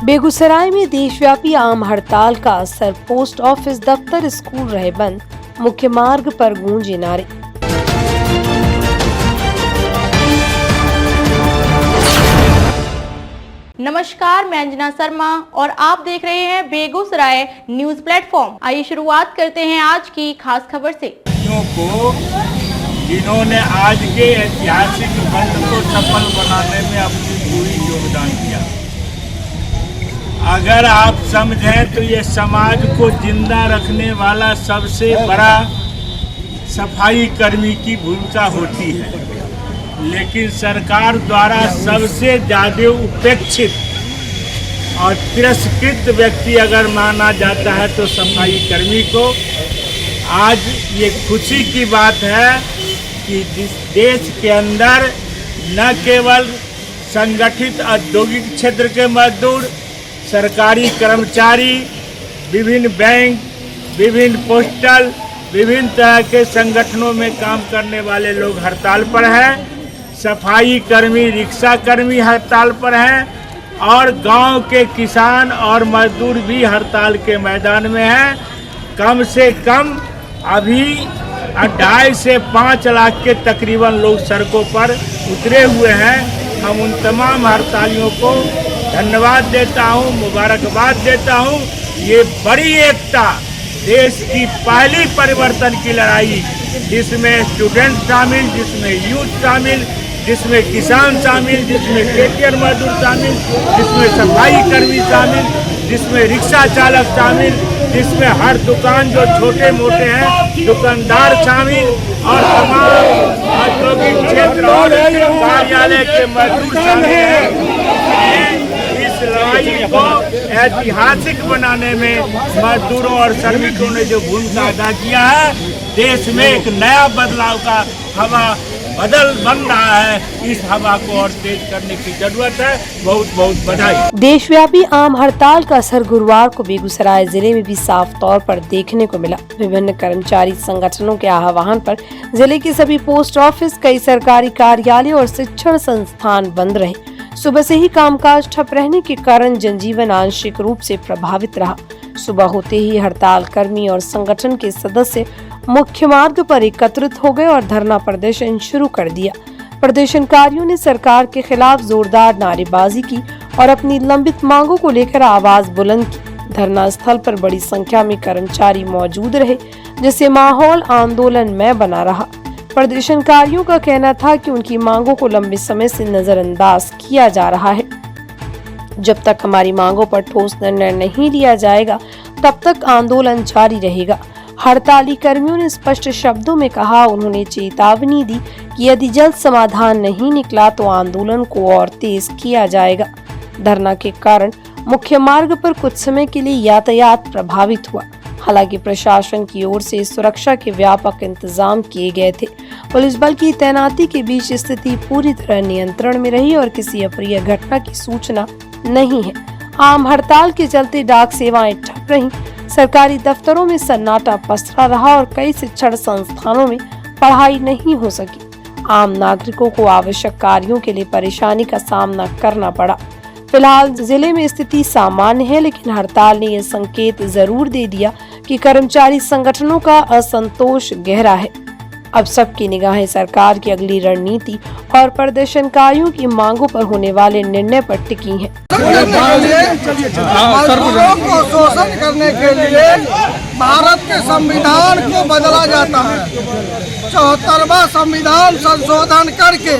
बेगूसराय में देशव्यापी आम हड़ताल का असर, पोस्ट ऑफिस दफ्तर स्कूल रहे बंद, मुख्य मार्ग पर गूंजे नारे। नमस्कार, मैं अंजना शर्मा और आप देख रहे हैं बेगूसराय न्यूज प्लेटफॉर्म। आइए शुरुआत करते हैं आज की खास खबर से। को जिन्होंने आज के ऐतिहासिक बंद को सफल बनाने में अपनी पूरी योगदान दिया। अगर आप समझें तो ये समाज को जिंदा रखने वाला सबसे बड़ा सफाई कर्मी की भूमिका होती है, लेकिन सरकार द्वारा सबसे ज़्यादा उपेक्षित और तिरस्कृत व्यक्ति अगर माना जाता है तो सफाई कर्मी को। आज ये खुशी की बात है कि जिस देश के अंदर न केवल संगठित औद्योगिक क्षेत्र के मजदूर, सरकारी कर्मचारी, विभिन्न बैंक, विभिन्न पोस्टल, विभिन्न तरह के संगठनों में काम करने वाले लोग हड़ताल पर हैं, सफाई कर्मी, रिक्शा कर्मी हड़ताल पर हैं और गांव के किसान और मजदूर भी हड़ताल के मैदान में हैं। कम से कम अभी 2.5 से 5 लाख के तकरीबन लोग सड़कों पर उतरे हुए हैं। हम उन तमाम हड़तालियों को धन्यवाद देता हूं, मुबारकबाद देता हूं। ये बड़ी एकता, देश की पहली परिवर्तन की लड़ाई, जिसमें स्टूडेंट शामिल, जिसमें यूथ शामिल, जिसमें किसान शामिल, जिसमें खेतिहर मजदूर शामिल, जिसमें सफाई कर्मी शामिल, जिसमें रिक्शा चालक शामिल, जिसमें हर दुकान जो छोटे मोटे हैं दुकानदार शामिल और तमाम औद्योगिक क्षेत्र और कार्यालय के मजदूर शामिल हैं। इस लड़ाई को ऐतिहासिक बनाने में मजदूरों और श्रमिकों ने जो भूमिका अदा किया है, देश में एक नया बदलाव का हवा बन रहा है। इस हवा को और तेज करने की जरूरत है। बहुत बहुत बधाई। देशव्यापी आम हड़ताल का असर गुरुवार को बेगूसराय जिले में भी साफ तौर पर देखने को मिला। विभिन्न कर्मचारी संगठनों के आह्वान पर जिले के सभी पोस्ट ऑफिस, कई सरकारी कार्यालय और शिक्षण संस्थान बंद रहे। सुबह से ही कामकाज ठप रहने के कारण जनजीवन आंशिक रूप से प्रभावित रहा। सुबह होते ही हड़ताल कर्मी और संगठन के सदस्य मुख्य मार्ग पर एकत्रित हो गए और धरना प्रदर्शन शुरू कर दिया। प्रदर्शनकारियों ने सरकार के खिलाफ जोरदार नारेबाजी की और अपनी लंबित मांगों को लेकर आवाज बुलंद की। धरना स्थल पर बड़ी संख्या में कर्मचारी मौजूद रहे, जिससे माहौल आंदोलनमय बना रहा। प्रदर्शनकारियों का कहना था कि उनकी मांगों को लंबे समय से नजरअंदाज किया जा रहा है। जब तक हमारी मांगों पर ठोस निर्णय नहीं लिया जाएगा, तब तक आंदोलन जारी रहेगा। हड़ताली कर्मियों ने स्पष्ट शब्दों में कहा। उन्होंने चेतावनी दी कि यदि जल्द समाधान नहीं निकला तो आंदोलन को और तेज किया जाएगा। धरना के कारण मुख्य मार्ग पर कुछ समय के लिए यातायात प्रभावित हुआ। हालांकि प्रशासन की ओर से सुरक्षा के व्यापक इंतजाम किए गए थे। पुलिस बल की तैनाती के बीच स्थिति पूरी तरह नियंत्रण में रही और किसी अप्रिय घटना की सूचना नहीं है। आम हड़ताल के चलते डाक सेवाएं ठप रहीं, सरकारी दफ्तरों में सन्नाटा पसरा रहा और कई शिक्षण संस्थानों में पढ़ाई नहीं हो सकी। आम नागरिकों को आवश्यक कार्यों के लिए परेशानी का सामना करना पड़ा। फिलहाल जिले में स्थिति सामान्य है, लेकिन हड़ताल ने यह संकेत जरूर दे दिया कि कर्मचारी संगठनों का असंतोष गहरा है। अब सबकी निगाहें सरकार की अगली रणनीति और प्रदर्शनकारियों की मांगों पर होने वाले निर्णय पर टिकी हैं। मजदूरों को शोषण करने के लिए भारत के संविधान को बदला जाता है। 74वां संविधान संशोधन करके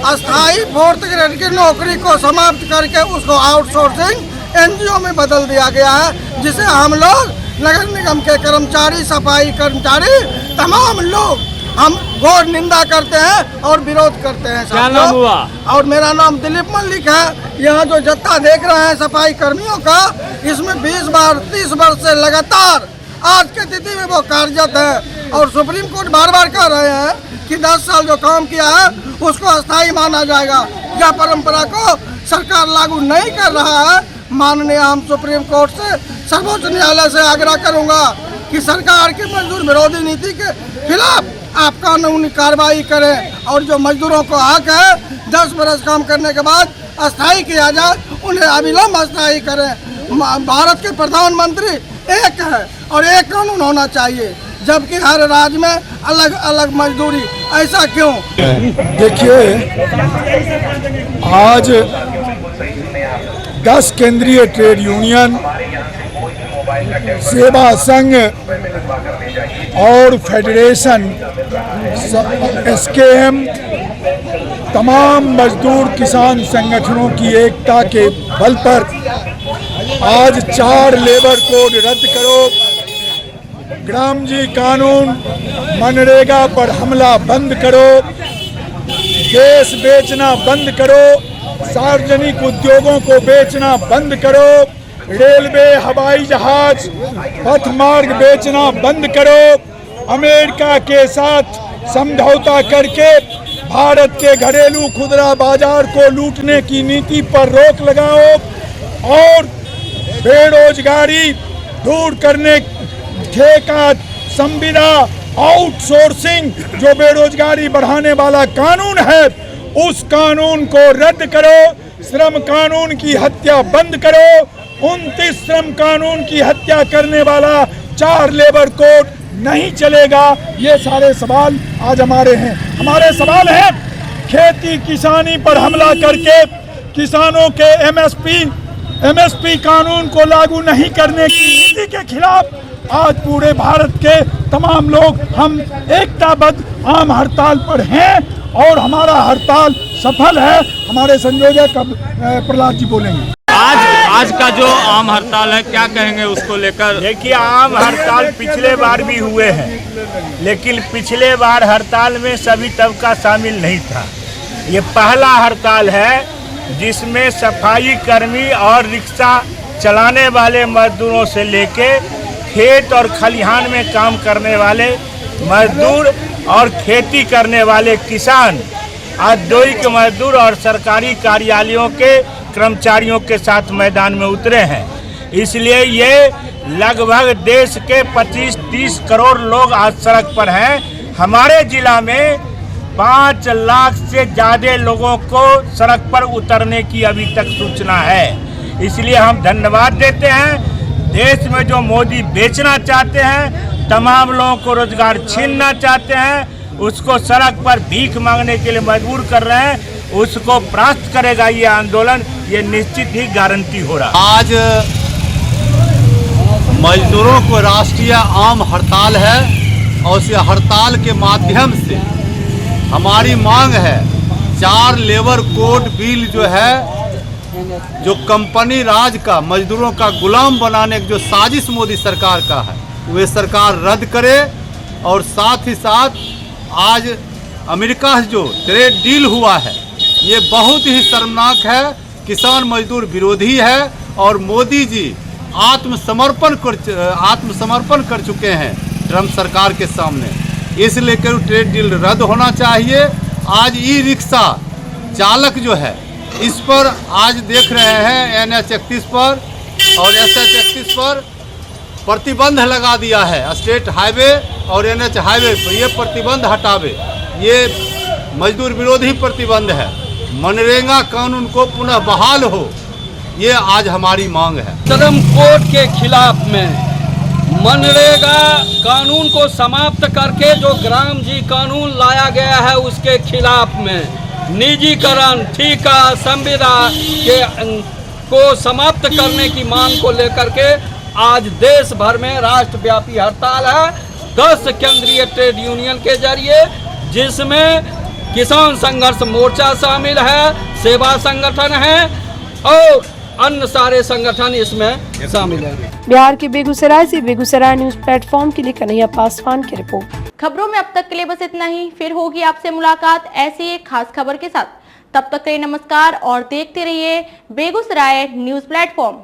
अस्थायी 4th ग्रेड की नौकरी को समाप्त करके उसको आउटसोर्सिंग एनजीओ में बदल दिया गया है, जिसे हम लोग नगर निगम के कर्मचारी, सफाई कर्मचारी, तमाम लोग हम घोर निंदा करते हैं और विरोध करते हैं। क्या नाम हुआ? और मेरा नाम दिलीप मल्लिक है। यहाँ जो जत्था देख रहे हैं सफाई कर्मियों का, इसमें 20 बार 30 वर्ष से लगातार आज के तिथि में वो कार्यरत है और सुप्रीम कोर्ट बार बार कह रहे हैं कि 10 साल जो काम किया है उसको अस्थायी माना जाएगा। यह परंपरा को सरकार लागू नहीं कर रहा है। माननीय हम सुप्रीम कोर्ट से, सर्वोच्च न्यायालय से आग्रह करूंगा कि सरकार की मजदूर विरोधी नीति के खिलाफ आप कानूनी कार्रवाई करें और जो मजदूरों को हक है 10 बरस काम करने के बाद अस्थायी किया जाए उन्हें अविलंब स्थायी करें। भारत के प्रधानमंत्री एक है और एक कानून होना चाहिए, जबकि हर राज्य में अलग अलग मजदूरी। ऐसा क्यों? देखिए, आज 10 केंद्रीय ट्रेड यूनियन, सेवा संघ और फेडरेशन, एसकेएम, तमाम मजदूर किसान संगठनों की एकता के बल पर आज 4 लेबर कोड रद्द करो, ग्राम जी कानून, मनरेगा पर हमला बंद करो, गैस बेचना बंद करो, सार्वजनिक उद्योगों को बेचना बंद करो, रेलवे, हवाई जहाज, पथ मार्ग बेचना बंद करो, अमेरिका के साथ समझौता करके भारत के घरेलू खुदरा बाजार को लूटने की नीति पर रोक लगाओ और बेरोजगारी दूर करने, ठेका, संविदा, आउटसोर्सिंग जो बेरोजगारी बढ़ाने वाला कानून है उस कानून को रद्द करो, श्रम कानून की हत्या बंद करो, 29 श्रम कानून की हत्या करने वाला 4 लेबर कोड नहीं चलेगा। ये सारे सवाल आज हमारे हैं। हमारे सवाल हैं, खेती किसानी पर हमला करके किसानों के एमएसपी कानून को लागू नहीं करने की नीति के खिलाफ आज पूरे भारत के तमाम लोग हम एकताबद्ध आम हड़ताल पर हैं और हमारा हड़ताल सफल है। हमारे संयोजक प्रहलाद जी बोलेंगे। आज का जो आम हड़ताल है, क्या कहेंगे उसको लेकर? देखिए, आम हड़ताल पिछले बार भी हुए हैं, लेकिन पिछले बार हड़ताल में सभी तबका शामिल नहीं था। ये पहला हड़ताल है जिसमें सफाई कर्मी और रिक्शा चलाने वाले मजदूरों से लेके खेत और खलिहान में काम करने वाले मजदूर और खेती करने वाले किसान, औद्योगिक मजदूर और सरकारी कार्यालयों के कर्मचारियों के साथ मैदान में उतरे हैं। इसलिए ये लगभग देश के 25-30 करोड़ लोग आज सड़क पर हैं। हमारे जिला में 5 लाख से ज़्यादा लोगों को सड़क पर उतरने की अभी तक सूचना है। इसलिए हम धन्यवाद देते हैं। देश में जो मोदी बेचना चाहते हैं, तमाम लोगों को रोजगार छीनना चाहते हैं, उसको सड़क पर भीख मांगने के लिए मजबूर कर रहे हैं, उसको परास्त करेगा ये आंदोलन, ये निश्चित ही गारंटी हो रहा है। आज मजदूरों को राष्ट्रीय आम हड़ताल है और इस हड़ताल के माध्यम से हमारी मांग है 4 लेबर कोड बिल जो है, जो कंपनी राज का मजदूरों का गुलाम बनाने की जो साजिश मोदी सरकार का है, वे सरकार रद्द करे। और साथ ही साथ आज अमेरिका से जो ट्रेड डील हुआ है ये बहुत ही शर्मनाक है, किसान मजदूर विरोधी है और मोदी जी आत्मसमर्पण कर चुके हैं ट्रंप सरकार के सामने। इसलिए ट्रेड डील रद्द होना चाहिए। आज ई रिक्शा चालक जो है इस पर आज देख रहे हैं NH 31 पर और SH 31 पर प्रतिबंध लगा दिया है। स्टेट हाईवे और NH हाईवे पर ये प्रतिबंध हटावे, ये मजदूर विरोधी प्रतिबंध है। मनरेगा कानून को पुनः बहाल हो, ये आज हमारी मांग है। श्रम कोड के खिलाफ में मनरेगा कानून को समाप्त करके जो ग्राम जी कानून लाया गया है उसके खिलाफ में निजीकरण, ठेका, संविदा के को समाप्त करने की मांग को लेकर के आज देश भर में राष्ट्रव्यापी हड़ताल है 10 केंद्रीय ट्रेड यूनियन के जरिए, जिसमें किसान संघर्ष मोर्चा शामिल है, सेवा संगठन है और अन्य सारे संगठन इसमें शामिल हैं। बिहार के बेगूसराय से बेगूसराय न्यूज प्लेटफॉर्म के लिए कन्हैया पासवान की रिपोर्ट। खबरों में अब तक के लिए बस इतना ही। फिर होगी आपसे मुलाकात ऐसी एक खास खबर के साथ। तब तक के लिए नमस्कार और देखते रहिए बेगूसराय न्यूज प्लेटफॉर्म।